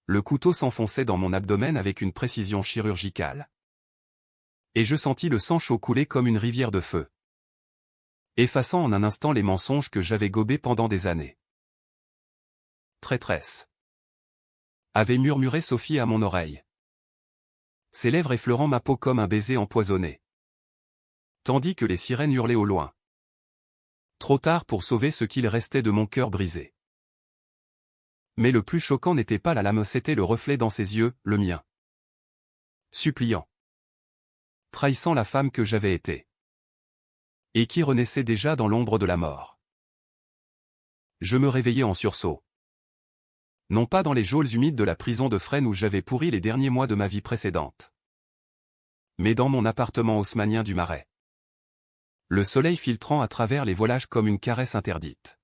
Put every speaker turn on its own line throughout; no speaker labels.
Le couteau s'enfonçait dans mon abdomen avec une précision chirurgicale. Et je sentis le sang chaud couler comme une rivière de feu, effaçant en un instant les mensonges que j'avais gobés pendant des années. Traîtresse, avait murmuré Sophie à mon oreille, ses lèvres effleurant ma peau comme un baiser empoisonné. Tandis que les sirènes hurlaient au loin. Trop tard pour sauver ce qu'il restait de mon cœur brisé. Mais le plus choquant n'était pas la lame, c'était le reflet dans ses yeux, le mien. Suppliant. Trahissant la femme que j'avais été. Et qui renaissait déjà dans l'ombre de la mort. Je me réveillai en sursaut. Non pas dans les geôles humides de la prison de Fresnes où j'avais pourri les derniers mois de ma vie précédente. Mais dans mon appartement haussmannien du Marais. Le soleil filtrant à travers les voilages comme une caresse interdite.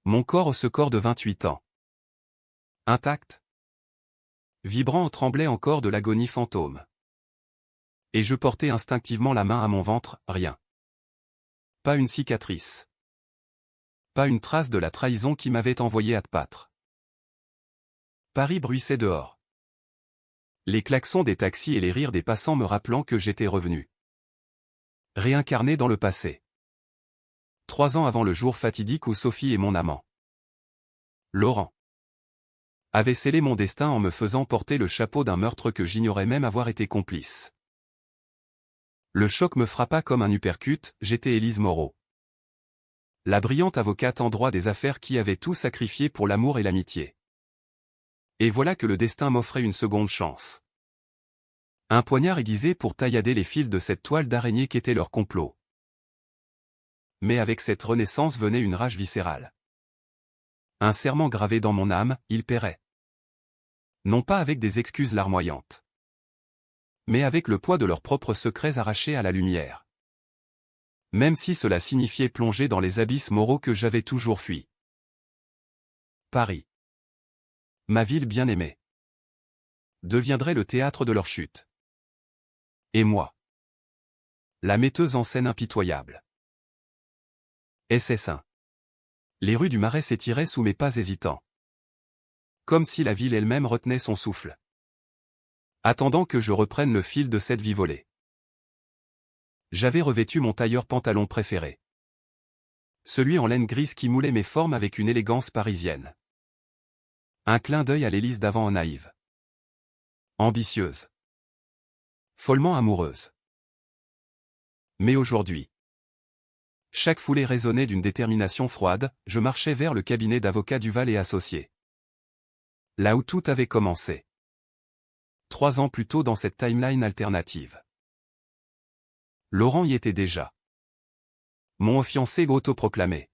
Mon corps ce corps de 28 ans. Intact. Vibrant tremblait encore de l'agonie fantôme. Et je portais instinctivement la main à mon ventre, rien. Pas une cicatrice. Pas une trace de la trahison qui m'avait envoyé à Pâtre. Paris bruissait dehors. Les klaxons des taxis et les rires des passants me rappelant que j'étais revenu. Réincarné dans le passé. 3 ans avant le jour fatidique où Sophie et mon amant, Laurent, avaient scellé mon destin en me faisant porter le chapeau d'un meurtre que j'ignorais même avoir été complice. Le choc me frappa comme un uppercut, j'étais Élise Moreau. La brillante avocate en droit des affaires qui avait tout sacrifié pour l'amour et l'amitié. Et voilà que le destin m'offrait une seconde chance. Un poignard aiguisé pour taillader les fils de cette toile d'araignée qu'était leur complot. Mais avec cette renaissance venait une rage viscérale. Un serment gravé dans mon âme, il paierait. Non pas avec des excuses larmoyantes. Mais avec le poids de leurs propres secrets arrachés à la lumière. Même si cela signifiait plonger dans les abysses moraux que j'avais toujours fuis. Paris. Ma ville bien-aimée. Deviendrait le théâtre de leur chute. Et moi. La metteuse en scène impitoyable. SS1. Les rues du Marais s'étiraient sous mes pas hésitants. Comme si la ville elle-même retenait son souffle. Attendant que je reprenne le fil de cette vie volée. J'avais revêtu mon tailleur-pantalon préféré. Celui en laine grise qui moulait mes formes avec une élégance parisienne. Un clin d'œil à l'Élise d'avant naïve. Ambitieuse. Follement amoureuse. Mais aujourd'hui. Chaque foulée résonnait d'une détermination froide, je marchais vers le cabinet d'avocats Duval et Associés. Là où tout avait commencé. 3 ans plus tôt dans cette timeline alternative. Laurent y était déjà. Mon fiancé autoproclamé.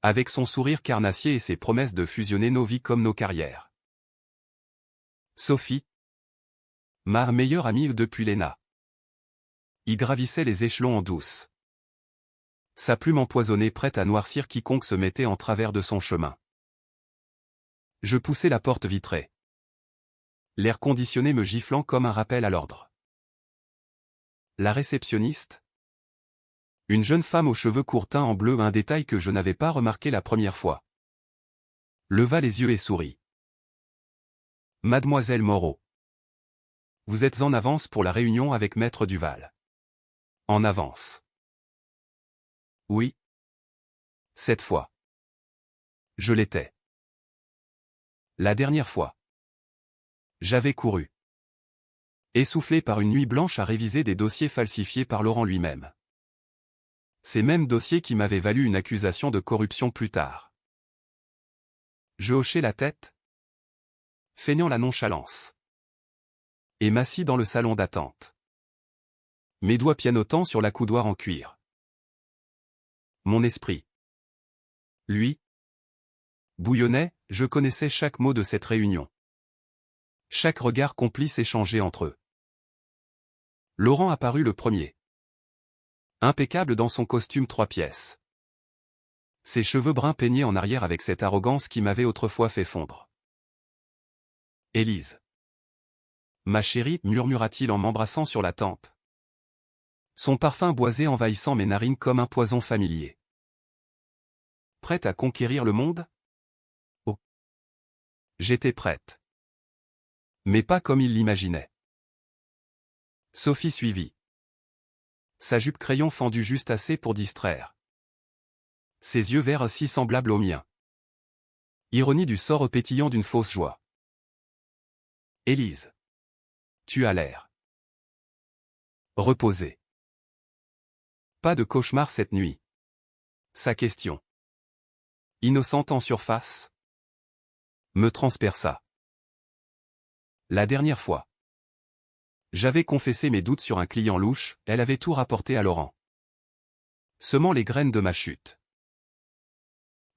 Avec son sourire carnassier et ses promesses de fusionner nos vies comme nos carrières. Sophie. Ma meilleure amie depuis l'ENA. Y gravissait les échelons en douce. Sa plume empoisonnée prête à noircir quiconque se mettait en travers de son chemin. Je poussai la porte vitrée. L'air conditionné me giflant comme un rappel à l'ordre. La réceptionniste. Une jeune femme aux cheveux courts teints en bleu, un détail que je n'avais pas remarqué la première fois. Leva les yeux et sourit. Mademoiselle Moreau. Vous êtes en avance pour la réunion avec Maître Duval. En avance. Oui. Cette fois. Je l'étais. La dernière fois. J'avais couru. Essoufflé par une nuit blanche à réviser des dossiers falsifiés par Laurent lui-même. Ces mêmes dossiers qui m'avaient valu une accusation de corruption plus tard. Je hochai la tête, feignant la nonchalance. Et m'assis dans le salon d'attente. Mes doigts pianotant sur la coudoir en cuir. Mon esprit. Lui. Bouillonnait, je connaissais chaque mot de cette réunion. Chaque regard complice échangé entre eux. Laurent apparut le premier. Impeccable dans son costume 3 pièces. Ses cheveux bruns peignés en arrière avec cette arrogance qui m'avait autrefois fait fondre. Élise. Ma chérie, murmura-t-il en m'embrassant sur la tempe. Son parfum boisé envahissant mes narines comme un poison familier. Prête à conquérir le monde? Oh. J'étais prête. Mais pas comme il l'imaginait. Sophie suivit. Sa jupe crayon fendue juste assez pour distraire. Ses yeux verts si semblables aux miens. Ironie du sort pétillant d'une fausse joie. Élise. Tu as l'air reposée. Pas de cauchemar cette nuit. Sa question, innocente en surface, me transperça. La dernière fois, j'avais confessé mes doutes sur un client louche, elle avait tout rapporté à Laurent, semant les graines de ma chute.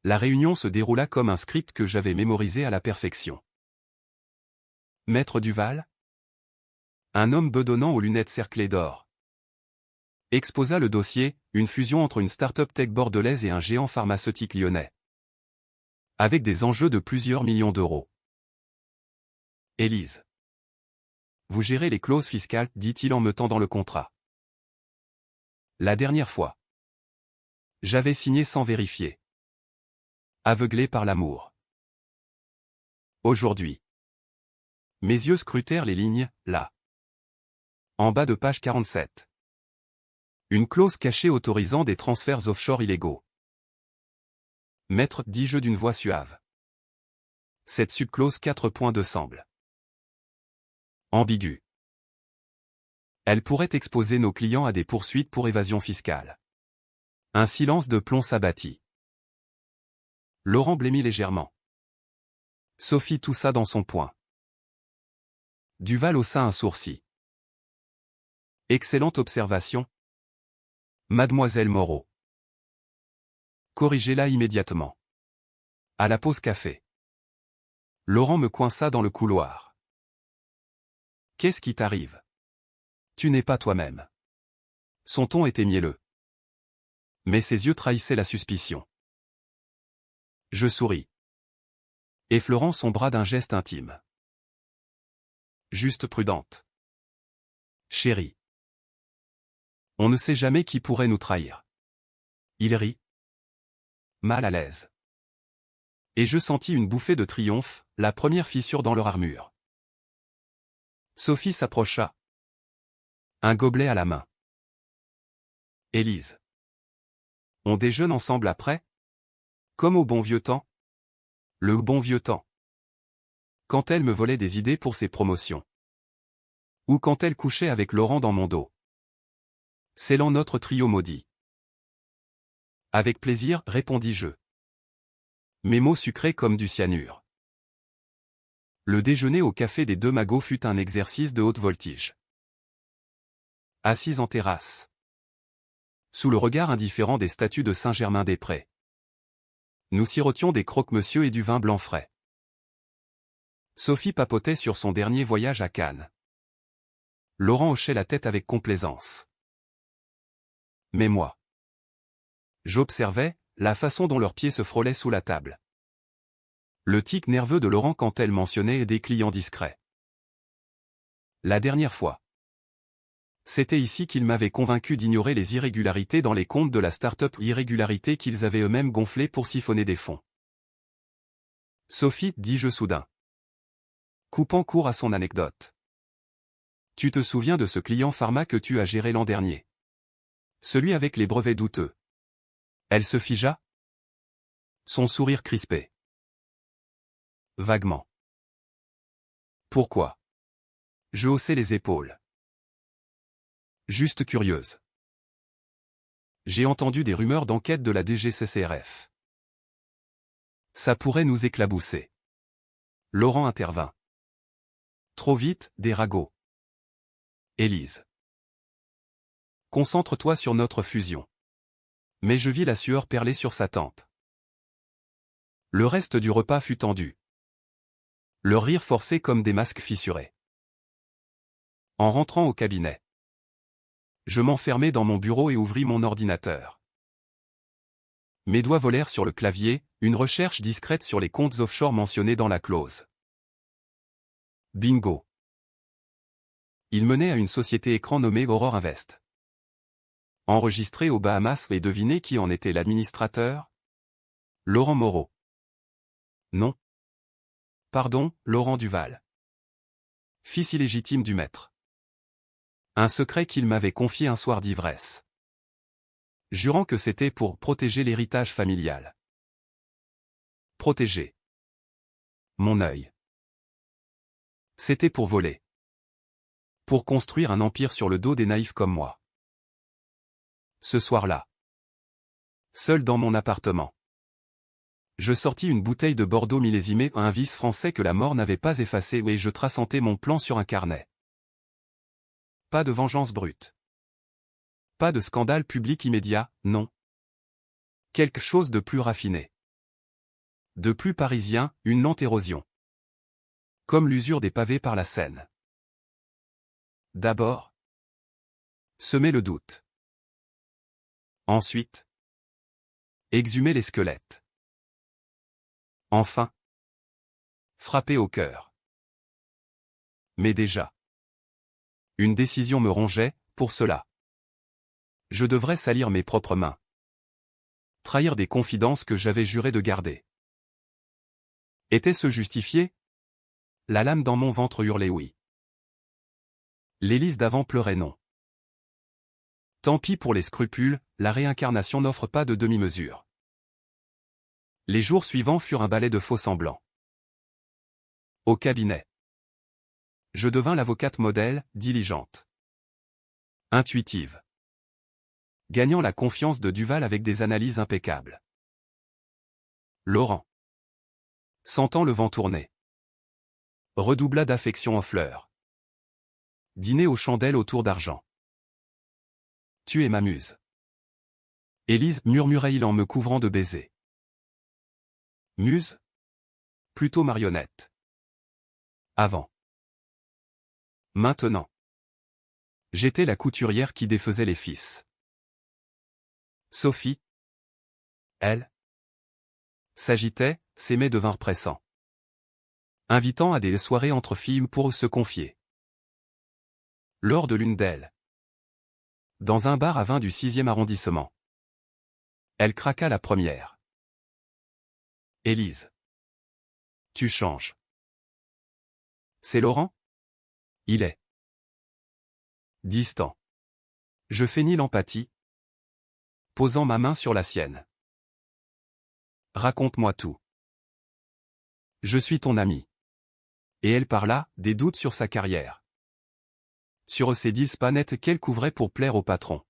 La réunion se déroula comme un script que j'avais mémorisé à la perfection. Maître Duval, un homme bedonnant aux lunettes cerclées d'or, exposa le dossier, une fusion entre une start-up tech bordelaise et un géant pharmaceutique lyonnais, avec des enjeux de plusieurs millions d'euros. Élise. Vous gérez les clauses fiscales, dit-il en me tendant le contrat. La dernière fois, j'avais signé sans vérifier. Aveuglé par l'amour. Aujourd'hui, mes yeux scrutèrent les lignes, là. En bas de page 47. Une clause cachée autorisant des transferts offshore illégaux. Maître, dis-je d'une voix suave. Cette subclause 4.2 semble ambiguë. Elle pourrait exposer nos clients à des poursuites pour évasion fiscale. Un silence de plomb s'abattit. Laurent blêmit légèrement. Sophie toussa dans son poing. Duval haussa un sourcil. Excellente observation, Mademoiselle Moreau. Corrigez-la immédiatement. À la pause café. Laurent me coinça dans le couloir. Qu'est-ce qui t'arrive? Tu n'es pas toi-même. Son ton était mielleux. Mais ses yeux trahissaient la suspicion. Je souris. Effleurant son bras d'un geste intime. Juste prudente. Chérie. On ne sait jamais qui pourrait nous trahir. Il rit. Mal à l'aise. Et je sentis une bouffée de triomphe, la première fissure dans leur armure. Sophie s'approcha. Un gobelet à la main. Élise. On déjeune ensemble après? Comme au bon vieux temps? Le bon vieux temps. Quand elle me volait des idées pour ses promotions. Ou quand elle couchait avec Laurent dans mon dos. Scellant notre trio maudit. Avec plaisir, répondis-je. Mes mots sucrés comme du cyanure. Le déjeuner au café des deux magots fut un exercice de haute voltige. Assise en terrasse. Sous le regard indifférent des statues de Saint-Germain-des-Prés. Nous sirotions des croque-monsieur et du vin blanc frais. Sophie papotait sur son dernier voyage à Cannes. Laurent hochait la tête avec complaisance. Mais moi, j'observais la façon dont leurs pieds se frôlaient sous la table. Le tic nerveux de Laurent quand elle mentionnait des clients discrets. La dernière fois. C'était ici qu'ils m'avaient convaincu d'ignorer les irrégularités dans les comptes de la start-up, irrégularités qu'ils avaient eux-mêmes gonflées pour siphonner des fonds. Sophie, dis-je soudain. Coupant court à son anecdote. Tu te souviens de ce client pharma que tu as géré l'an dernier? Celui avec les brevets douteux. Elle se figea. Son sourire crispé. Vaguement. Pourquoi? Je haussai les épaules. Juste curieuse. J'ai entendu des rumeurs d'enquête de la DGCCRF. Ça pourrait nous éclabousser. Laurent intervint. Trop vite, des ragots. Élise. Concentre-toi sur notre fusion. Mais je vis la sueur perler sur sa tempe. Le reste du repas fut tendu. Leur rire forcé comme des masques fissurés. En rentrant au cabinet, je m'enfermai dans mon bureau et ouvris mon ordinateur. Mes doigts volèrent sur le clavier, une recherche discrète sur les comptes offshore mentionnés dans la clause. Bingo. Il menait à une société écran nommée Aurore Invest. Enregistré aux Bahamas, et devinez qui en était l'administrateur? Laurent Moreau. Non. Pardon, Laurent Duval. Fils illégitime du maître. Un secret qu'il m'avait confié un soir d'ivresse. Jurant que c'était pour protéger l'héritage familial. Protéger. Mon œil. C'était pour voler. Pour construire un empire sur le dos des naïfs comme moi. Ce soir-là. Seul dans mon appartement. Je sortis une bouteille de Bordeaux millésimée à un vice français que la mort n'avait pas effacé et je traçantais mon plan sur un carnet. Pas de vengeance brute. Pas de scandale public immédiat, non. Quelque chose de plus raffiné. De plus parisien, une lente érosion. Comme l'usure des pavés par la Seine. D'abord, semer le doute. Ensuite, exhumer les squelettes. Enfin, frapper au cœur. Mais déjà, une décision me rongeait, pour cela. Je devrais salir mes propres mains. Trahir des confidences que j'avais juré de garder. Était-ce justifié? La lame dans mon ventre hurlait oui. L'Élise d'avant pleurait non. Tant pis pour les scrupules, la réincarnation n'offre pas de demi-mesure. Les jours suivants furent un balai de faux-semblants. Au cabinet. Je devins l'avocate modèle, diligente. Intuitive. Gagnant la confiance de Duval avec des analyses impeccables. Laurent. Sentant le vent tourner. Redoubla d'affection aux fleurs. Dîner aux chandelles autour d'argent. Tu es ma muse. Élise, murmurait-il en me couvrant de baisers. Muse? Plutôt marionnette. Avant. Maintenant. J'étais la couturière qui défaisait les fils. Sophie. Elle. S'agitait, ses mets devinrent pressants. Invitant à des soirées entre filles pour se confier. Lors de l'une d'elles. Dans un bar à vin du 6e arrondissement. Elle craqua la première. Élise. Tu changes. C'est Laurent? Il est. Distant. Je feignis l'empathie. Posant ma main sur la sienne. Raconte-moi tout. Je suis ton ami. Et elle parla, des doutes sur sa carrière. Sur ces 10 panettes qu'elle couvrait pour plaire au patron.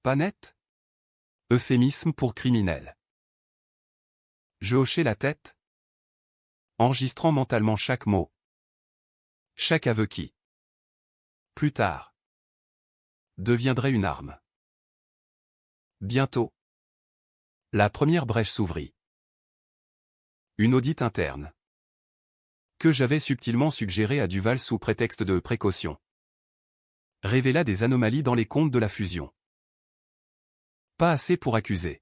Panettes? Euphémisme pour criminel. Je hochai la tête. Enregistrant mentalement chaque mot. Chaque aveu qui. Plus tard. Deviendrait une arme. Bientôt. La première brèche s'ouvrit. Une audite interne. Que j'avais subtilement suggérée à Duval sous prétexte de précaution. Révéla des anomalies dans les comptes de la fusion. Pas assez pour accuser.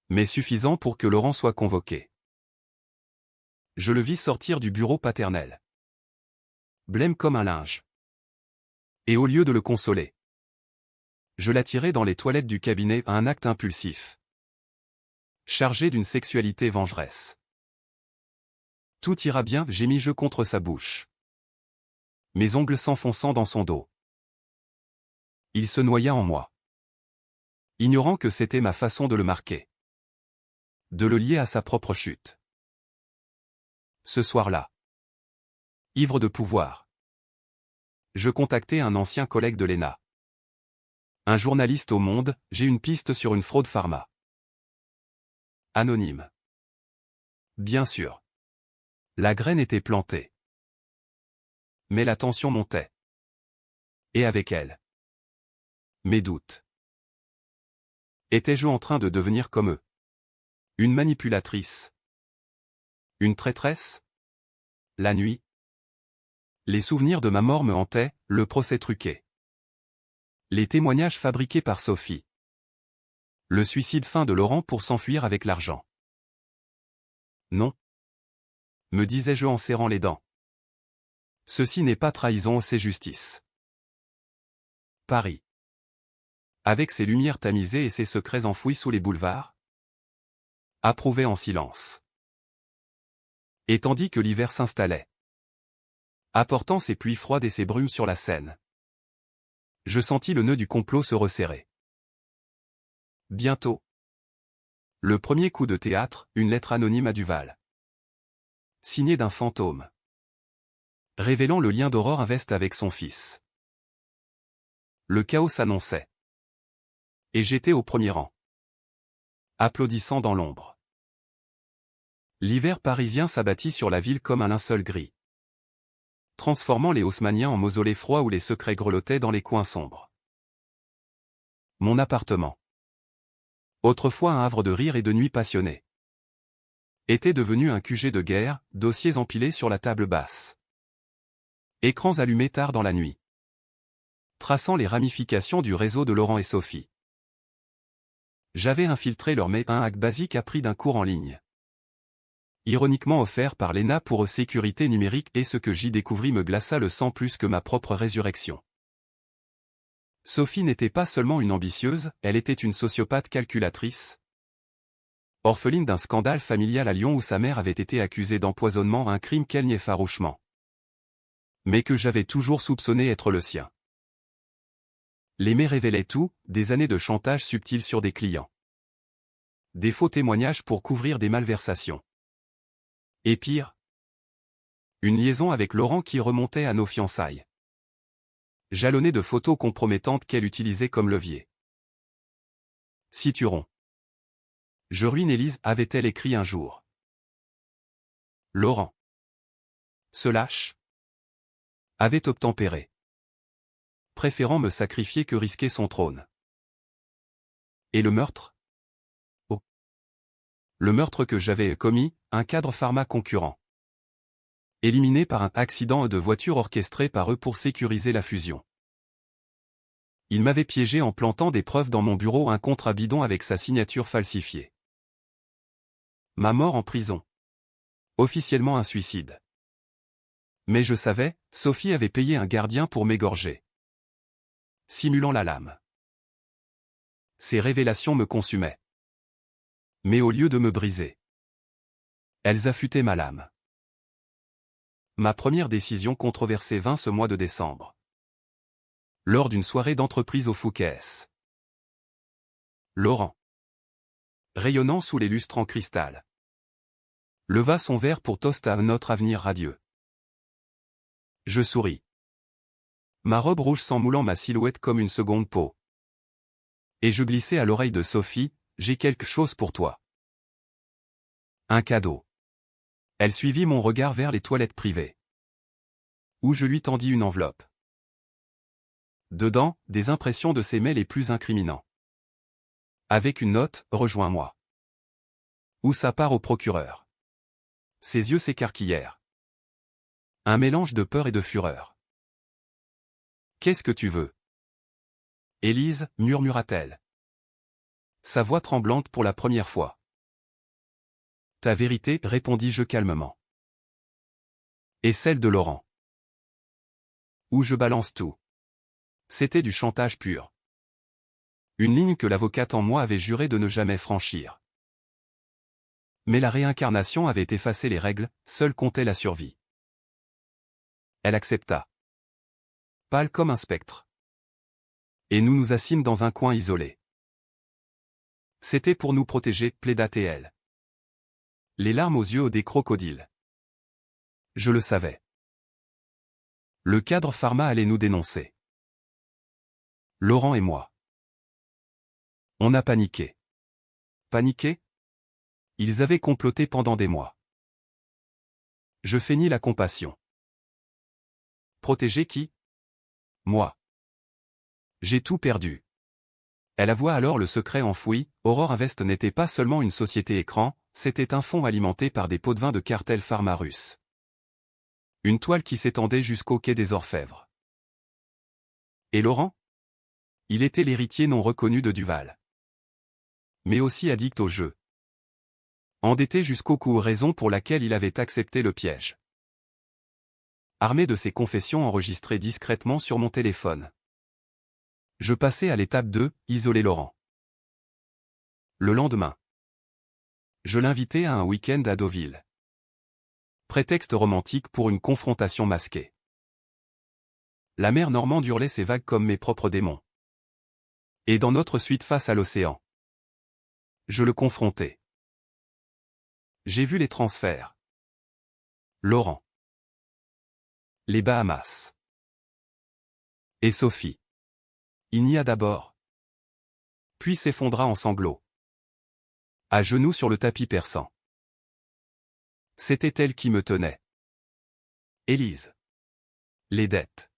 Mais suffisant pour que Laurent soit convoqué. Je le vis sortir du bureau paternel. Blême comme un linge. Et au lieu de le consoler, je l'attirai dans les toilettes du cabinet à un acte impulsif. Chargé d'une sexualité vengeresse. Tout ira bien, gémis-je contre sa bouche. Mes ongles s'enfonçant dans son dos. Il se noya en moi. Ignorant que c'était ma façon de le marquer. De le lier à sa propre chute. Ce soir-là. Ivre de pouvoir. Je contactai un ancien collègue de l'ENA. Un journaliste au Monde, j'ai une piste sur une fraude pharma. Anonyme. Bien sûr. La graine était plantée. Mais la tension montait. Et avec elle. Mes doutes. Étais-je en train de devenir comme eux? Une manipulatrice? Une traîtresse? La nuit? Les souvenirs de ma mort me hantaient, le procès truqué. Les témoignages fabriqués par Sophie. Le suicide fin de Laurent pour s'enfuir avec l'argent. Non. Me disais-je en serrant les dents. Ceci n'est pas trahison, c'est justice. Paris. Avec ses lumières tamisées et ses secrets enfouis sous les boulevards. Approuvé en silence. Et tandis que l'hiver s'installait, apportant ses pluies froides et ses brumes sur la Seine, je sentis le nœud du complot se resserrer. Bientôt. Le premier coup de théâtre, une lettre anonyme à Duval. Signée d'un fantôme. Révélant le lien d'Aurore Invest avec son fils. Le chaos s'annonçait. Et j'étais au premier rang. Applaudissant dans l'ombre. L'hiver parisien s'abattit sur la ville comme un linceul gris, transformant les haussmanniens en mausolées froids où les secrets grelottaient dans les coins sombres. Mon appartement, autrefois un havre de rire et de nuits passionnées, était devenu un QG de guerre, dossiers empilés sur la table basse. Écrans allumés tard dans la nuit, traçant les ramifications du réseau de Laurent et Sophie. J'avais infiltré leur un hack basique appris d'un cours en ligne, ironiquement offert par l'ENA pour sécurité numérique, et ce que j'y découvris me glaça le sang plus que ma propre résurrection. Sophie n'était pas seulement une ambitieuse, elle était une sociopathe calculatrice. Orpheline d'un scandale familial à Lyon où sa mère avait été accusée d'empoisonnement, un crime qu'elle niait farouchement, mais que j'avais toujours soupçonné être le sien. L'aimé révélait tout, des années de chantage subtil sur des clients, des faux témoignages pour couvrir des malversations. Et pire, une liaison avec Laurent qui remontait à nos fiançailles, jalonnée de photos compromettantes qu'elle utilisait comme levier. Cituron. Je ruine Élise, avait-elle écrit un jour. Laurent se lâche, avait obtempéré, préférant me sacrifier que risquer son trône. Et le meurtre? Oh. Le meurtre que j'avais commis, un cadre pharma concurrent, éliminé par un accident de voiture orchestré par eux pour sécuriser la fusion. Il m'avait piégé en plantant des preuves dans mon bureau, un contrat bidon avec sa signature falsifiée. Ma mort en prison. Officiellement un suicide. Mais je savais, Sophie avait payé un gardien pour m'égorger, simulant la lame. Ces révélations me consumaient. Mais au lieu de me briser, elles affûtaient ma lame. Ma première décision controversée vint ce mois de décembre, lors d'une soirée d'entreprise au Fouquet's. Laurent, rayonnant sous les lustres en cristal, leva son verre pour toast à notre avenir radieux. Je souris. Ma robe rouge s'emmoulant ma silhouette comme une seconde peau. Et je glissai à l'oreille de Sophie, j'ai quelque chose pour toi. Un cadeau. Elle suivit mon regard vers les toilettes privées, où je lui tendis une enveloppe. Dedans, des impressions de ses mails les plus incriminants. Avec une note, rejoins-moi. Ou sa part au procureur. Ses yeux s'écarquillèrent. Un mélange de peur et de fureur. Qu'est-ce que tu veux? Élise, murmura-t-elle, sa voix tremblante pour la première fois. Ta vérité, répondis-je calmement. Et celle de Laurent. Où je balance tout. C'était du chantage pur. Une ligne que l'avocate en moi avait juré de ne jamais franchir. Mais la réincarnation avait effacé les règles, seule comptait la survie. Elle accepta. Pâle comme un spectre. Et nous nous assîmes dans un coin isolé. C'était pour nous protéger, plaida-t-elle. Les larmes aux yeux des crocodiles. Je le savais. Le cadre pharma allait nous dénoncer. Laurent et moi. On a paniqué. Paniqué? Ils avaient comploté pendant des mois. Je feignis la compassion. Protéger qui? Moi. J'ai tout perdu. Elle avoua alors le secret enfoui, Aurore Invest n'était pas seulement une société écran, c'était un fonds alimenté par des pots de vin de cartel pharma russe. Une toile qui s'étendait jusqu'au quai des Orfèvres. Et Laurent? Il était l'héritier non reconnu de Duval. Mais aussi addict au jeu. Endetté jusqu'au cou, raison pour laquelle il avait accepté le piège. Armé de ses confessions enregistrées discrètement sur mon téléphone, je passais à l'étape 2, isoler Laurent. Le lendemain, je l'invitais à un week-end à Deauville. Prétexte romantique pour une confrontation masquée. La mer Normande hurlait ses vagues comme mes propres démons. Et dans notre suite face à l'océan, je le confrontais. J'ai vu les transferts. Laurent. Les Bahamas. Et Sophie. Il nia d'abord. Puis s'effondra en sanglots. À genoux sur le tapis perçant. C'était elle qui me tenait. Élise. Les dettes.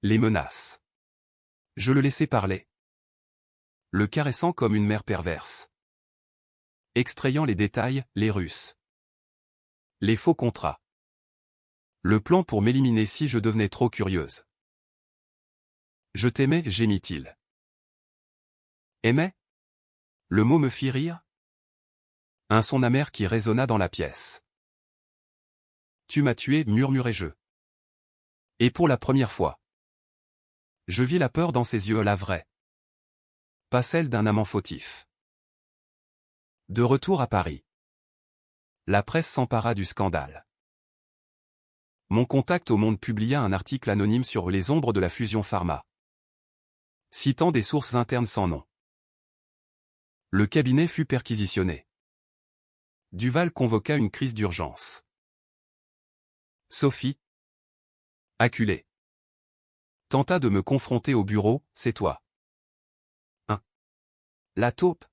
Les menaces. Je le laissais parler. Le caressant comme une mère perverse. Extrayant les détails, les Russes. Les faux contrats. Le plan pour m'éliminer si je devenais trop curieuse. Je t'aimais, gémit-il. Aimais? Le mot me fit rire. Un son amer qui résonna dans la pièce. Tu m'as tué, murmurai-je. Et pour la première fois, je vis la peur dans ses yeux, la vraie. Pas celle d'un amant fautif. De retour à Paris. La presse s'empara du scandale. Mon contact au Monde publia un article anonyme sur les ombres de la fusion pharma, citant des sources internes sans nom. Le cabinet fut perquisitionné. Duval convoqua une crise d'urgence. Sophie, acculée, tenta de me confronter au bureau. C'est toi. Hein? La taupe.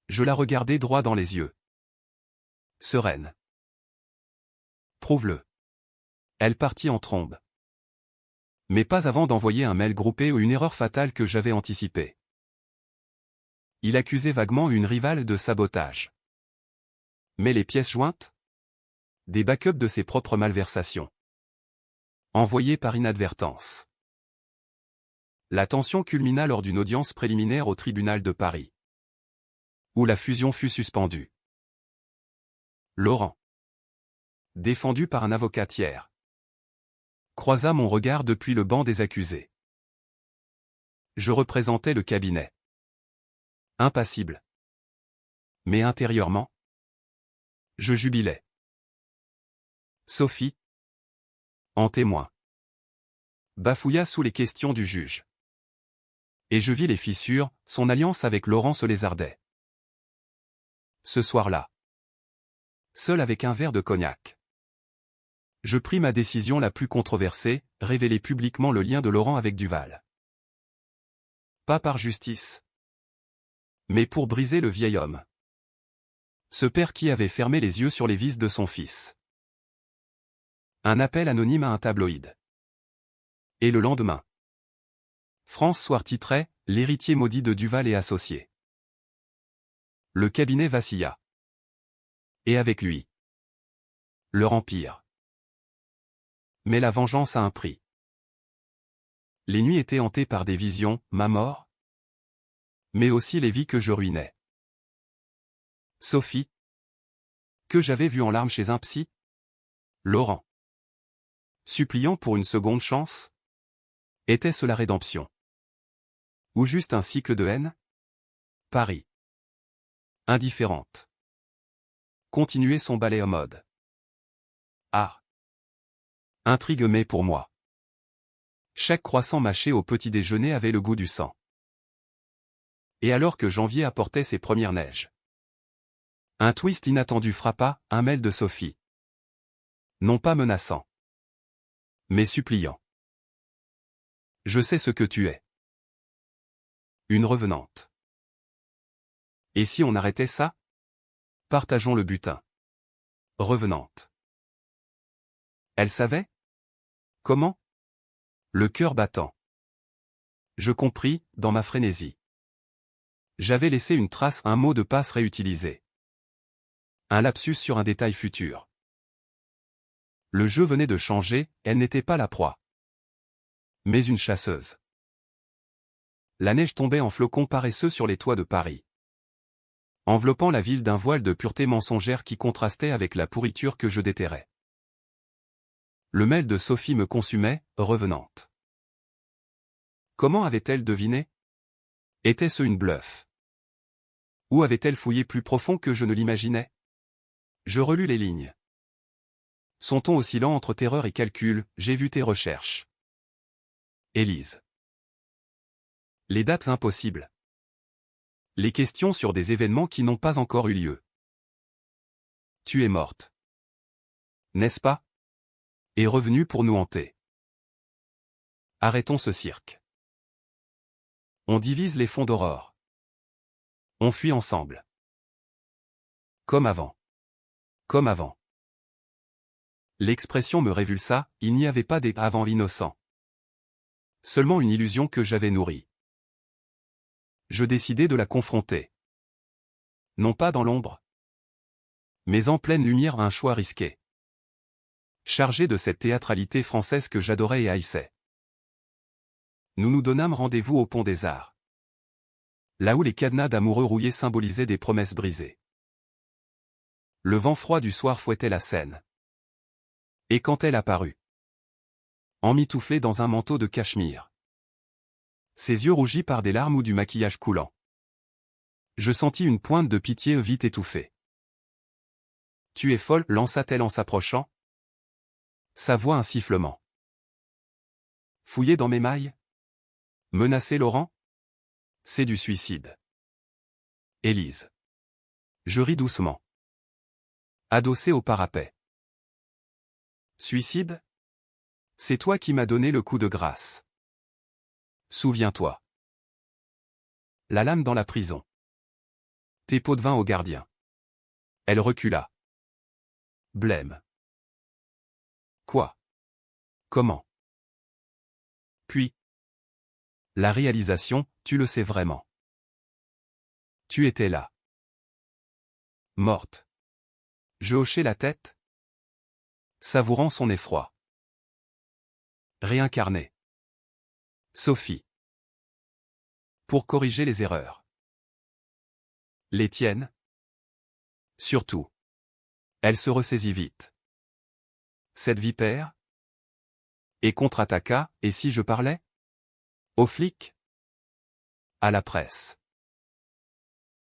Je la regardai droit dans les yeux. Sereine. Prouve-le. Elle partit en trombe. Mais pas avant d'envoyer un mail groupé ou une erreur fatale que j'avais anticipée. Il accusait vaguement une rivale de sabotage. Mais les pièces jointes? Des backups de ses propres malversations. Envoyés par inadvertance. La tension culmina lors d'une audience préliminaire au tribunal de Paris, où la fusion fut suspendue. Laurent, défendu par un avocat tiers, croisa mon regard depuis le banc des accusés. Je représentais le cabinet. Impassible. Mais intérieurement, je jubilais. Sophie, en témoin, bafouilla sous les questions du juge. Et je vis les fissures, son alliance avec Laurent se lézardait. Ce soir-là, seul avec un verre de cognac, je pris ma décision la plus controversée, révéler publiquement le lien de Laurent avec Duval. Pas par justice, mais pour briser le vieil homme. Ce père qui avait fermé les yeux sur les vices de son fils. Un appel anonyme à un tabloïd. Et le lendemain, France Soir titrait « L'héritier maudit de Duval et associés ». Le cabinet vacilla. Et avec lui, leur empire. Mais la vengeance a un prix. Les nuits étaient hantées par des visions, ma mort, mais aussi les vies que je ruinais. Sophie, que j'avais vue en larmes chez un psy. Laurent, suppliant pour une seconde chance. Était-ce la rédemption? Ou juste un cycle de haine? Paris. Indifférente. Continuer son ballet en mode. Ah. Intrigue mais pour moi. Chaque croissant mâché au petit déjeuner avait le goût du sang. Et alors que janvier apportait ses premières neiges, un twist inattendu frappa, un mail de Sophie. Non pas menaçant, mais suppliant. Je sais ce que tu es. Une revenante. Et si on arrêtait ça? Partageons le butin. Revenante. Elle savait? Comment? Le cœur battant. Je compris, dans ma frénésie. J'avais laissé une trace, un mot de passe réutilisé. Un lapsus sur un détail futur. Le jeu venait de changer, elle n'était pas la proie, mais une chasseuse. La neige tombait en flocons paresseux sur les toits de Paris, enveloppant la ville d'un voile de pureté mensongère qui contrastait avec la pourriture que je déterrais. Le mail de Sophie me consumait, revenante. Comment avait-elle deviné? Était-ce une bluffe? Ou avait-elle fouillé plus profond que je ne l'imaginais? Je relus les lignes. Son ton oscillant entre terreur et calcul, j'ai vu tes recherches. Élise. Les dates impossibles. Les questions sur des événements qui n'ont pas encore eu lieu. Tu es morte. N'est-ce pas? Et revenue pour nous hanter. Arrêtons ce cirque. On divise les fonds d'Aurore. On fuit ensemble. Comme avant. Comme avant. L'expression me révulsa, il n'y avait pas des avant l'innocent. Seulement une illusion que j'avais nourrie. Je décidai de la confronter. Non pas dans l'ombre, mais en pleine lumière, un choix risqué. Chargé de cette théâtralité française que j'adorais et haïssais. Nous nous donnâmes rendez-vous au Pont des Arts. Là où les cadenas d'amoureux rouillés symbolisaient des promesses brisées. Le vent froid du soir fouettait la scène. Et quand elle apparut, emmitouflée dans un manteau de cachemire, ses yeux rougis par des larmes ou du maquillage coulant, je sentis une pointe de pitié vite étouffée. Tu es folle, lança-t-elle en s'approchant. Sa voix un sifflement. Fouiller dans mes mailles? Menacer Laurent? C'est du suicide. Élise. Je ris doucement. Adossé au parapet. Suicide? C'est toi qui m'as donné le coup de grâce. Souviens-toi. La lame dans la prison. Tes pots de vin au gardien. Elle recula. Blême. Quoi? Comment? Puis. La réalisation, tu le sais vraiment. Tu étais là. Morte. Je hochai la tête, savourant son effroi. Réincarnée. Sophie. Pour corriger les erreurs. Les tiennes? Surtout. Elle se ressaisit vite. Cette vipère? Et contre-attaqua, et si je parlais? Aux flics? À la presse.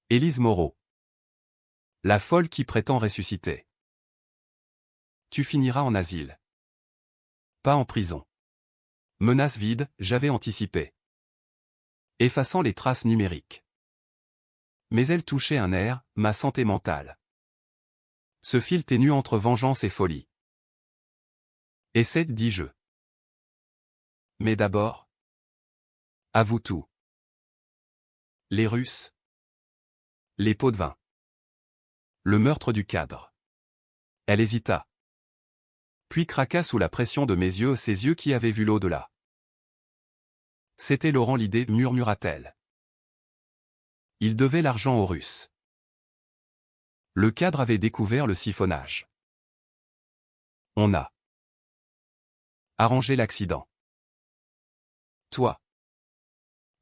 Élise Moreau. La folle qui prétend ressusciter. Tu finiras en asile. Pas en prison. Menace vide, j'avais anticipé. Effaçant les traces numériques. Mais elle touchait un air, ma santé mentale. Ce fil ténu entre vengeance et folie. Essaie, dis-je. Mais d'abord. Avoue tout. Les Russes. Les pots de vin. Le meurtre du cadre. Elle hésita. Puis craqua sous la pression de mes yeux, ses yeux qui avaient vu l'au-delà. C'était Laurent l'idée, murmura-t-elle. Il devait l'argent aux Russes. Le cadre avait découvert le siphonnage. On a arrangé l'accident. Toi.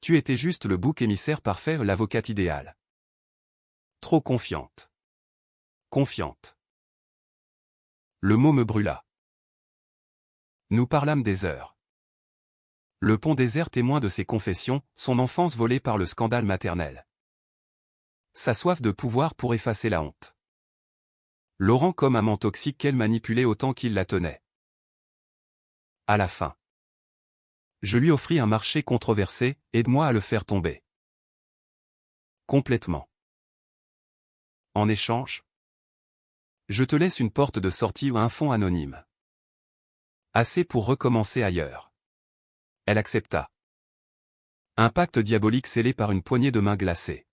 Tu étais juste le bouc émissaire parfait, l'avocate idéale. Trop confiante. Confiante. Le mot me brûla. Nous parlâmes des heures. Le Pont des Arts témoin de ses confessions, son enfance volée par le scandale maternel. Sa soif de pouvoir pour effacer la honte. Laurent comme amant toxique qu'elle manipulait autant qu'il la tenait. À la fin. Je lui offris un marché controversé, aide-moi à le faire tomber. Complètement. En échange, je te laisse une porte de sortie ou un fonds anonyme. Assez pour recommencer ailleurs. Elle accepta. Un pacte diabolique scellé par une poignée de mains glacées.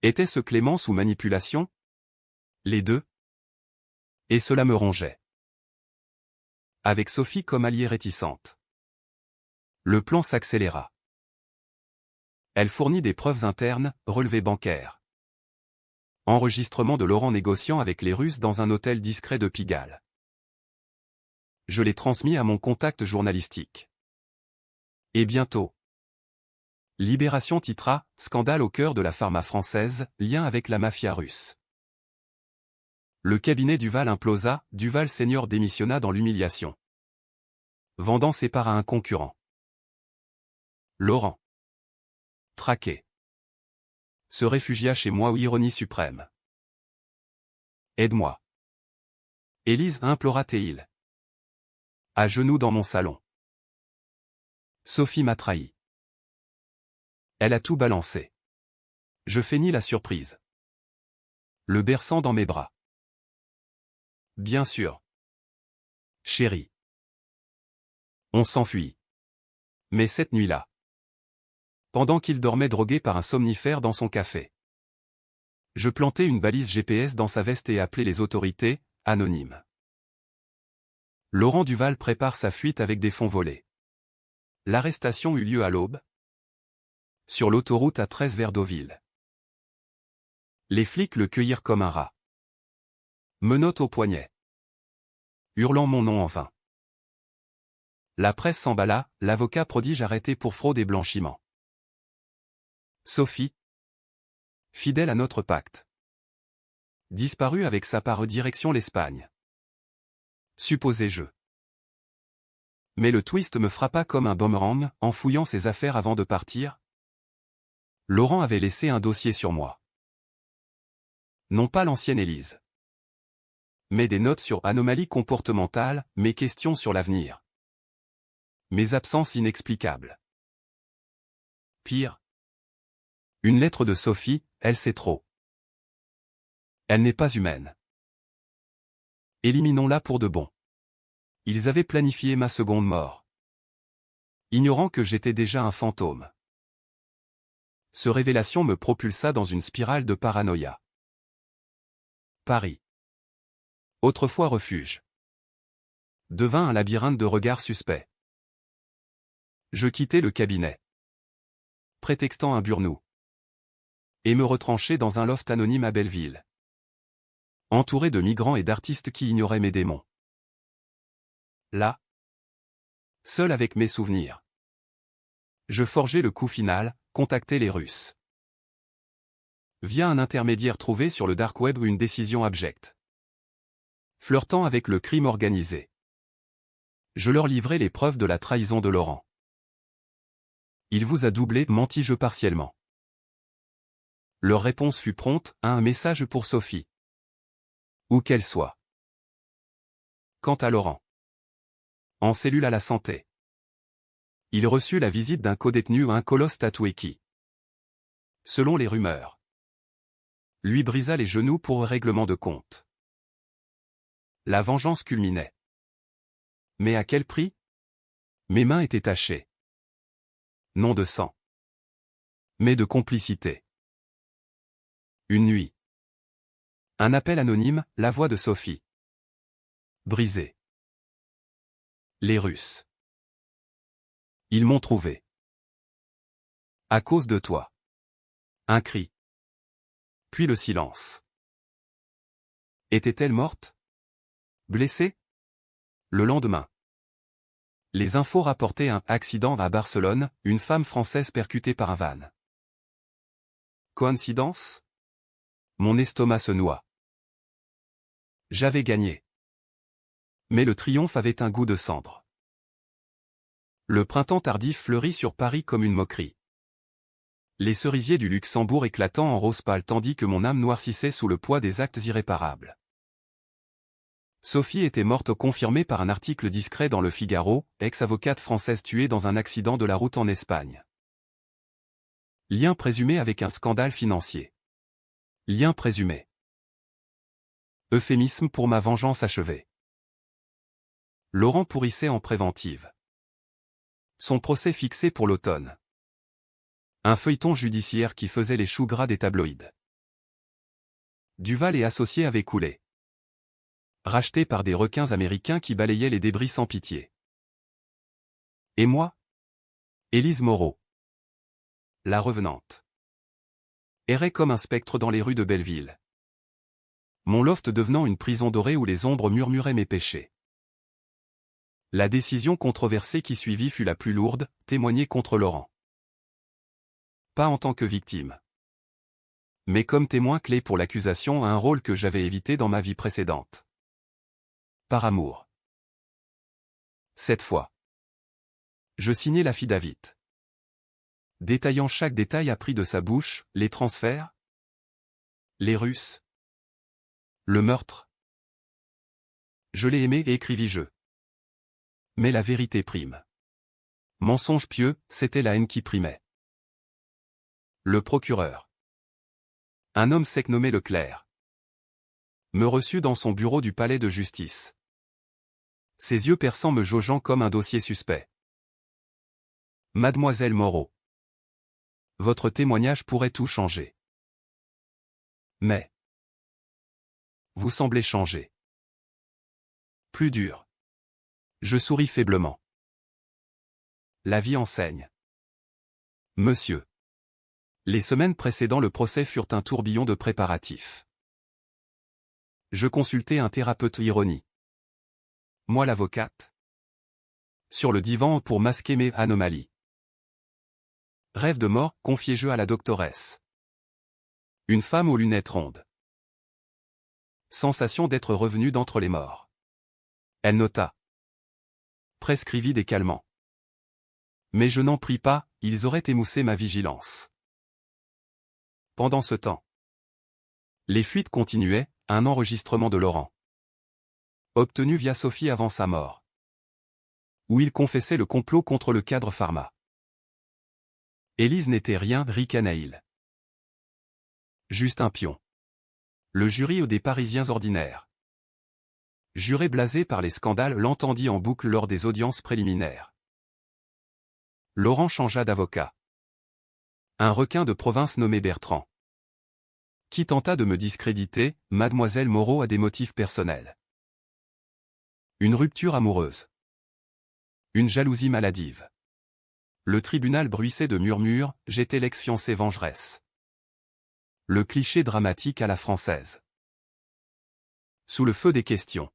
Était-ce clémence ou manipulation? Les deux. Et cela me rongeait. Avec Sophie comme alliée réticente. Le plan s'accéléra. Elle fournit des preuves internes, relevés bancaires. Enregistrement de Laurent négociant avec les Russes dans un hôtel discret de Pigalle. Je l'ai transmis à mon contact journalistique. Et bientôt. Libération titra, scandale au cœur de la pharma française, lien avec la mafia russe. Le cabinet Duval implosa, Duval senior démissionna dans l'humiliation. Vendant ses parts à un concurrent. Laurent. Traqué. Se réfugia chez moi ou ironie suprême. Aide-moi. Élise implora Théil. À genoux dans mon salon. Sophie m'a trahi. Elle a tout balancé. Je feignis la surprise. Le berçant dans mes bras. Bien sûr. Chérie. On s'enfuit. Mais cette nuit-là. Pendant qu'il dormait drogué par un somnifère dans son café. Je plantais une balise GPS dans sa veste et appelais les autorités, anonymes. Laurent Duval prépare sa fuite avec des fonds volés. L'arrestation eut lieu à l'aube. Sur l'autoroute A13 vers Deauville. Les flics le cueillirent comme un rat. Menottes au poignet. Hurlant mon nom en vain. La presse s'emballa, l'avocat prodige arrêté pour fraude et blanchiment. Sophie. Fidèle à notre pacte. Disparue avec sa part direction l'Espagne. Supposé jeu. Mais le twist me frappa comme un boomerang, en fouillant ses affaires avant de partir. Laurent avait laissé un dossier sur moi. Non pas l'ancienne Élise. Mais des notes sur anomalies comportementales, mes questions sur l'avenir. Mes absences inexplicables. Pire. Une lettre de Sophie, elle sait trop. Elle n'est pas humaine. Éliminons-la pour de bon. Ils avaient planifié ma seconde mort. Ignorant que j'étais déjà un fantôme. Ce révélation me propulsa dans une spirale de paranoïa. Paris. Autrefois refuge. Devint un labyrinthe de regards suspects. Je quittai le cabinet. Prétextant un burn-out. Et me retranchai dans un loft anonyme à Belleville. Entouré de migrants et d'artistes qui ignoraient mes démons. Là. Seul avec mes souvenirs. Je forgeai le coup final, contactai les Russes. Via un intermédiaire trouvé sur le dark web ou une décision abjecte. Flirtant avec le crime organisé. Je leur livrai les preuves de la trahison de Laurent. Il vous a doublé, mentis-je partiellement. Leur réponse fut prompte, un message pour Sophie. Où qu'elle soit. Quant à Laurent. En cellule à la santé. Il reçut la visite d'un codétenu, un colosse tatoué qui, selon les rumeurs, lui brisa les genoux pour règlement de compte. La vengeance culminait. Mais à quel prix? Mes mains étaient tachées. Non de sang. Mais de complicité. Une nuit. Un appel anonyme, la voix de Sophie. Brisée. Les Russes. Ils m'ont trouvé. À cause de toi. Un cri. Puis le silence. Était-elle morte? Blessée? Le lendemain. Les infos rapportaient un accident à Barcelone, une femme française percutée par un van. Coïncidence? Mon estomac se noie. J'avais gagné. Mais le triomphe avait un goût de cendre. Le printemps tardif fleurit sur Paris comme une moquerie. Les cerisiers du Luxembourg éclatant en rose pâle tandis que mon âme noircissait sous le poids des actes irréparables. Sophie était morte confirmée par un article discret dans Le Figaro, ex-avocate française tuée dans un accident de la route en Espagne. Lien présumé avec un scandale financier. Lien présumé. Euphémisme pour ma vengeance achevée. Laurent pourrissait en préventive. Son procès fixé pour l'automne. Un feuilleton judiciaire qui faisait les choux gras des tabloïds. Duval et associés avaient coulé. Racheté par des requins américains qui balayaient les débris sans pitié. Et moi? Élise Moreau. La revenante. Errait comme un spectre dans les rues de Belleville. Mon loft devenant une prison dorée où les ombres murmuraient mes péchés. La décision controversée qui suivit fut la plus lourde, témoigner contre Laurent. Pas en tant que victime. Mais comme témoin clé pour l'accusation, un rôle que j'avais évité dans ma vie précédente. Par amour. Cette fois. Je signai l'affidavit. Détaillant chaque détail appris de sa bouche, les transferts, les Russes, le meurtre. Je l'ai aimé, écrivis-je. Mais la vérité prime. Mensonge pieux, c'était la haine qui primait. Le procureur. Un homme sec nommé Leclerc me reçut dans son bureau du palais de justice. Ses yeux perçants me jaugeant comme un dossier suspect. Mademoiselle Moreau. Votre témoignage pourrait tout changer. Mais vous semblez changer. Plus dur. Je souris faiblement. La vie enseigne. Monsieur. Les semaines précédant le procès furent un tourbillon de préparatifs. Je consultai un thérapeute ironie. Moi l'avocate. Sur le divan pour masquer mes anomalies. Rêve de mort, confiai-je à la doctoresse. Une femme aux lunettes rondes. Sensation d'être revenue d'entre les morts. Elle nota. Prescrivit des calmants. Mais je n'en pris pas, ils auraient émoussé ma vigilance. Pendant ce temps, les fuites continuaient, un enregistrement de Laurent. Obtenu via Sophie avant sa mort. Où il confessait le complot contre le cadre pharma. Élise n'était rien, ricanaïl. Juste un pion. Le jury des Parisiens ordinaires. Juré blasé par les scandales l'entendit en boucle lors des audiences préliminaires. Laurent changea d'avocat. Un requin de province nommé Bertrand. Qui tenta de me discréditer, mademoiselle Moreau a des motifs personnels. Une rupture amoureuse. Une jalousie maladive. Le tribunal bruissait de murmures, j'étais l'ex-fiancée vengeresse. Le cliché dramatique à la française. Sous le feu des questions.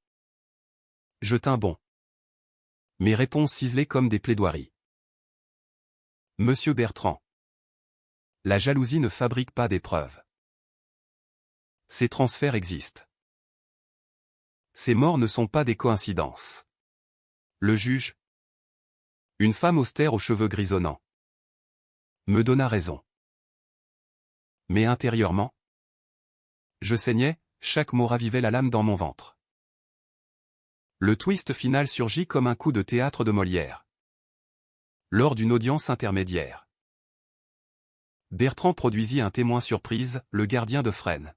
Je tins bon. Mes réponses ciselées comme des plaidoiries. Monsieur Bertrand. La jalousie ne fabrique pas des preuves. Ces transferts existent. Ces morts ne sont pas des coïncidences. Le juge. Une femme austère aux cheveux grisonnants. Me donna raison. Mais intérieurement, je saignais, chaque mot ravivait la lame dans mon ventre. Le twist final surgit comme un coup de théâtre de Molière. Lors d'une audience intermédiaire. Bertrand produisit un témoin surprise, le gardien de Fresnes.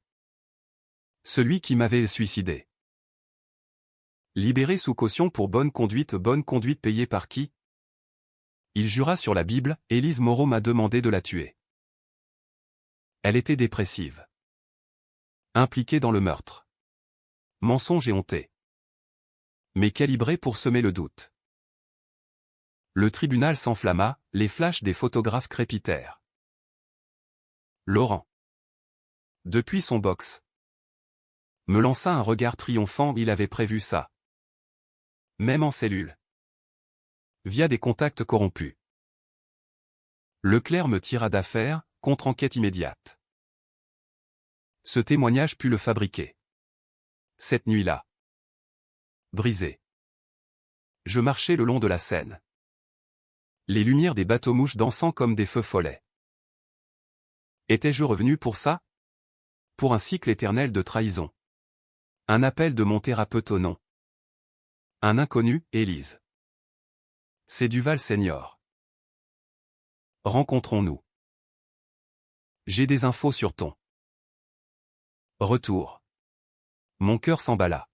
Celui qui m'avait suicidé. Libéré sous caution pour bonne conduite payée par qui? Il jura sur la Bible, Élise Moreau m'a demandé de la tuer. Elle était dépressive. Impliquée dans le meurtre. Mensonge et honté. Mais calibrée pour semer le doute. Le tribunal s'enflamma, les flashs des photographes crépitèrent. Laurent. Depuis son box. Me lança un regard triomphant, il avait prévu ça. Même en cellule. Via des contacts corrompus. Leclerc me tira d'affaire, contre-enquête immédiate. Ce témoignage put le fabriquer. Cette nuit-là. Brisé. Je marchais le long de la Seine. Les lumières des bateaux-mouches dansant comme des feux follets. Étais-je revenu pour ça? Pour un cycle éternel de trahison. Un appel de mon thérapeute au nom. Un inconnu, Élise. C'est Duval Senior. Rencontrons-nous. J'ai des infos sur ton retour. Mon cœur s'emballa.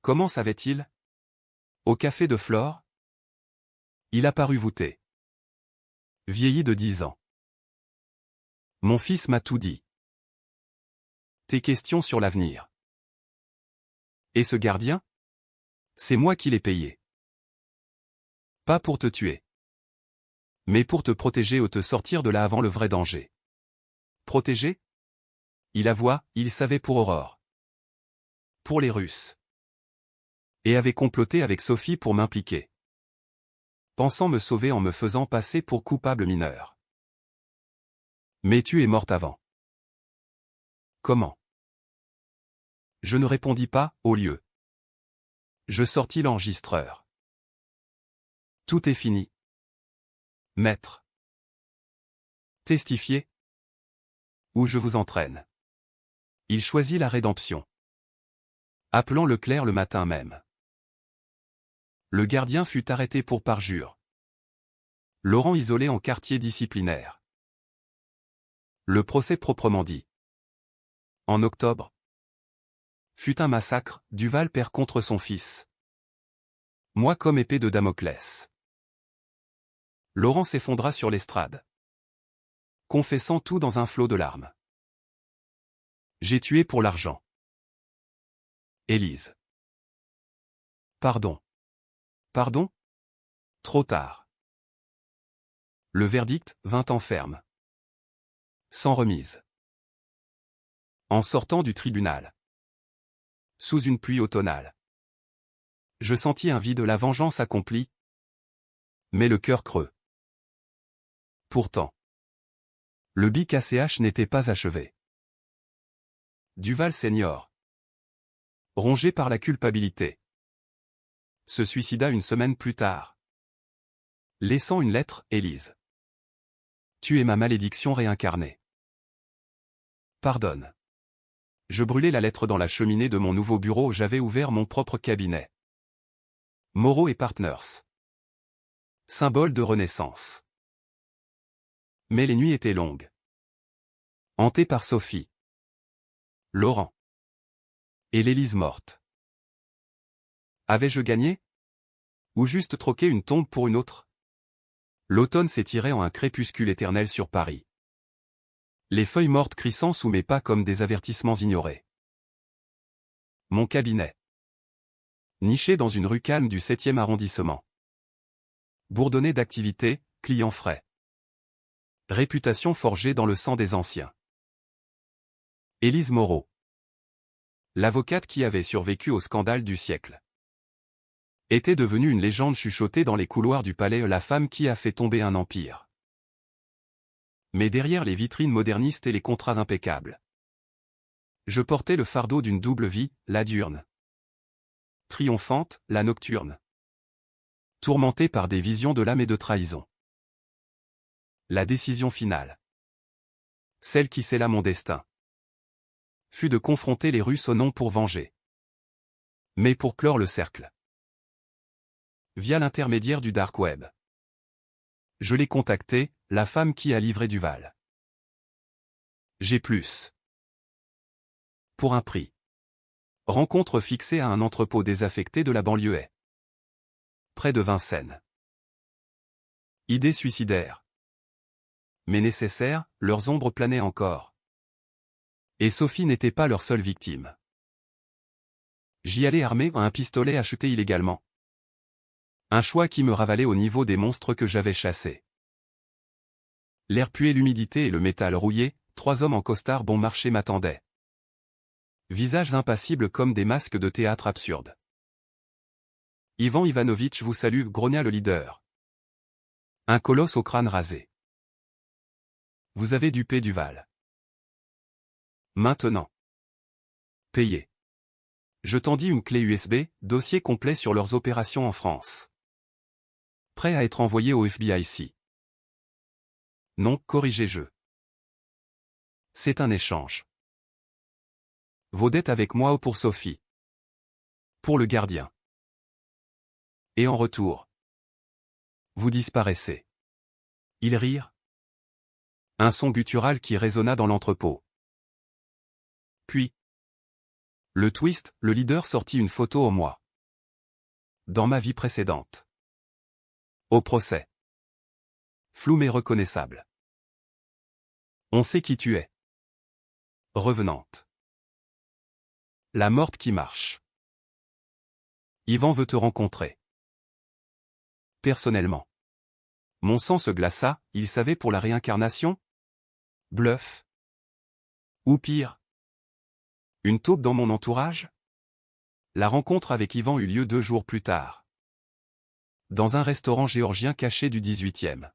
Comment savait-il? Au café de Flore? Il a paru voûté. Vieilli de 10 ans. Mon fils m'a tout dit. Tes questions sur l'avenir. Et ce gardien? C'est moi qui l'ai payé. Pas pour te tuer. Mais pour te protéger ou te sortir de là avant le vrai danger. Protéger? Il avoua, il savait pour Aurore. Pour les Russes. Et avait comploté avec Sophie pour m'impliquer. Pensant me sauver en me faisant passer pour coupable mineur. Mais tu es morte avant. Comment? Je ne répondis pas, au lieu. Je sortis l'enregistreur. Tout est fini. Maître. Testifiez. Où je vous entraîne. Il choisit la rédemption. appelant Leclerc le matin même. Le gardien fut arrêté pour parjure. Laurent isolé en quartier disciplinaire. Le procès proprement dit. En octobre, fut un massacre, Duval père contre son fils. Moi comme épée de Damoclès. Laurent s'effondra sur l'estrade, confessant tout dans un flot de larmes. J'ai tué pour l'argent. Élise. Pardon. Pardon? Trop tard. Le verdict, 20 ans ferme. Sans remise. En sortant du tribunal. Sous une pluie automnale. Je sentis un vide, la vengeance accomplie. Mais le cœur creux. Pourtant. Le bic ACH n'était pas achevé. Duval senior, rongé par la culpabilité, se suicida une semaine plus tard, laissant une lettre, Élise. Tu es ma malédiction réincarnée. Pardonne. Je brûlais la lettre dans la cheminée de mon nouveau bureau où j'avais ouvert mon propre cabinet. Moreau et Partners. Symbole de renaissance. Mais les nuits étaient longues. Hantées par Sophie, Laurent et l'Élise morte. Avais-je gagné? Ou juste troqué une tombe pour une autre? L'automne s'étirait en un crépuscule éternel sur Paris. Les feuilles mortes crissant sous mes pas comme des avertissements ignorés. Mon cabinet. Niché dans une rue calme du 7e arrondissement. Bourdonné d'activité, clients frais. Réputation forgée dans le sang des anciens. Élise Moreau. L'avocate qui avait survécu au scandale du siècle. Était devenue une légende chuchotée dans les couloirs du palais, la femme qui a fait tomber un empire. Mais derrière les vitrines modernistes et les contrats impeccables, je portais le fardeau d'une double vie, la diurne. Triomphante, la nocturne. Tourmentée par des visions de l'âme et de trahison. La décision finale. Celle qui scella mon destin. Fut de confronter les Russes au nom pour venger. Mais pour clore le cercle. Via l'intermédiaire du dark web. Je l'ai contactée, la femme qui a livré Duval. J'ai plus. Pour un prix. Rencontre fixée à un entrepôt désaffecté de la banlieue. Près de Vincennes. Idée suicidaire. Mais nécessaire, leurs ombres planaient encore. Et Sophie n'était pas leur seule victime. J'y allais armé à un pistolet acheté illégalement. Un choix qui me ravalait au niveau des monstres que j'avais chassés. L'air puait l'humidité et le métal rouillé, 3 hommes en costard bon marché m'attendaient. Visages impassibles comme des masques de théâtre absurde. Ivan Ivanovitch vous salue, grogna le leader. Un colosse au crâne rasé. Vous avez dupé Duval. Maintenant. Payez. Je tendis une clé USB, dossier complet sur leurs opérations en France. Prêt à être envoyé au FBI ici. Non, corrigez-je. C'est un échange. Vos dettes avec moi ou pour Sophie. Pour le gardien. Et en retour. Vous disparaissez. Ils rirent. Un son guttural qui résonna dans l'entrepôt. Puis. Le twist, le leader sortit une photo au moi. Dans ma vie précédente. Au procès. Flou mais reconnaissable. On sait qui tu es. Revenante. La morte qui marche. Ivan veut te rencontrer. Personnellement. Mon sang se glaça, il savait pour la réincarnation? Bluff. Ou pire. Une taupe dans mon entourage? La rencontre avec Ivan eut lieu 2 jours plus tard. Dans un restaurant géorgien caché du 18e.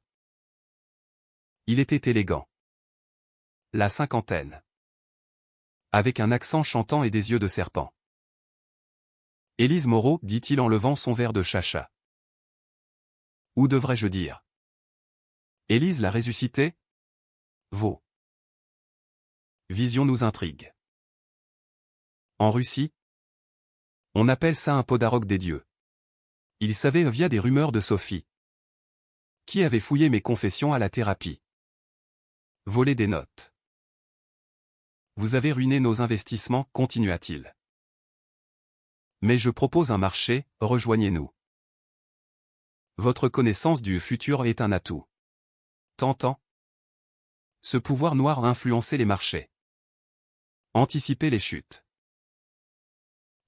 Il était élégant. La cinquantaine. Avec un accent chantant et des yeux de serpent. Élise Moreau, dit-il en levant son verre de chacha. Où devrais-je dire? Élise l'a ressuscité? Vos visions nous intriguent. En Russie? On appelle ça un podaroc des dieux. Il savait via des rumeurs de Sophie. Qui avait fouillé mes confessions à la thérapie. Volé des notes. Vous avez ruiné nos investissements, continua-t-il. Mais je propose un marché, rejoignez-nous. Votre connaissance du futur est un atout. Tentant. Ce pouvoir noir a influencé les marchés. Anticiper les chutes.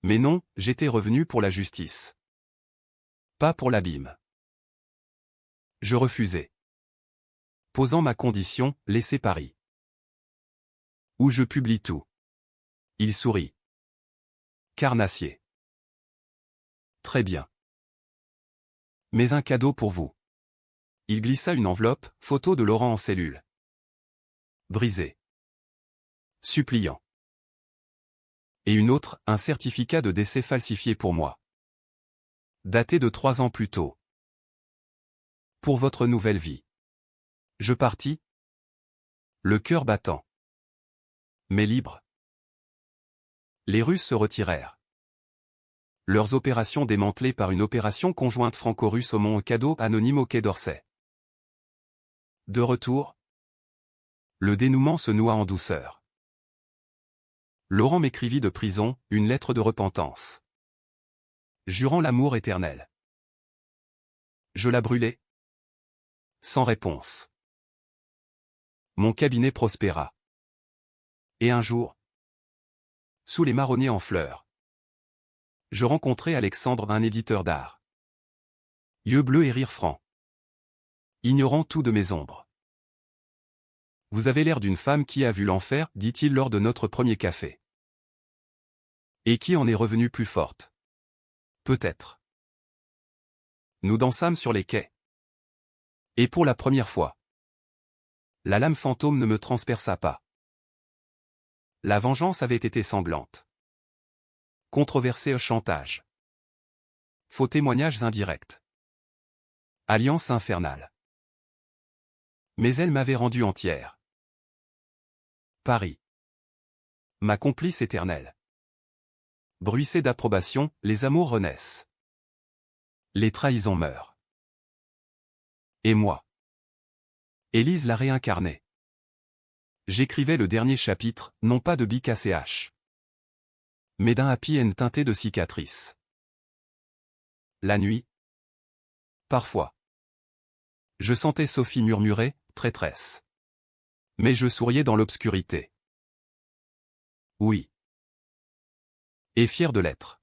Mais non, j'étais revenu pour la justice. Pas pour l'abîme. Je refusai. Posant ma condition, laissez Paris. Où je publie tout. Il sourit. Carnassier. Très bien. Mais un cadeau pour vous. Il glissa une enveloppe, photo de Laurent en cellule. Brisé. Suppliant. Et une autre, un certificat de décès falsifié pour moi. Daté de 3 ans plus tôt. Pour votre nouvelle vie. Je partis. Le cœur battant. Mais libre. Les Russes se retirèrent. Leurs opérations démantelées par une opération conjointe franco-russe au Mont Cadeau anonyme au Quai d'Orsay. De retour. Le dénouement se noua en douceur. Laurent m'écrivit de prison, une lettre de repentance. Jurant l'amour éternel. Je la brûlai. Sans réponse. Mon cabinet prospéra. Et un jour, sous les marronniers en fleurs, je rencontrai Alexandre, un éditeur d'art. Yeux bleus et rire franc. Ignorant tout de mes ombres. Vous avez l'air d'une femme qui a vu l'enfer, dit-il lors de notre premier café. Et qui en est revenue plus forte. Peut-être. Nous dansâmes sur les quais. Et pour la première fois, la lame fantôme ne me transperça pas. La vengeance avait été sanglante. Controversé chantage. Faux témoignages indirects. Alliance infernale. Mais elle m'avait rendu entière. Paris. Ma complice éternelle. Bruissé d'approbation, les amours renaissent. Les trahisons meurent. Et moi. Élise l'a réincarnée. J'écrivais le dernier chapitre, non pas de bic ACH. Mais d'un happy end teinté de cicatrices. La nuit. Parfois. Je sentais Sophie murmurer, traîtresse. Mais je souriais dans l'obscurité. Oui. Et fier de l'être.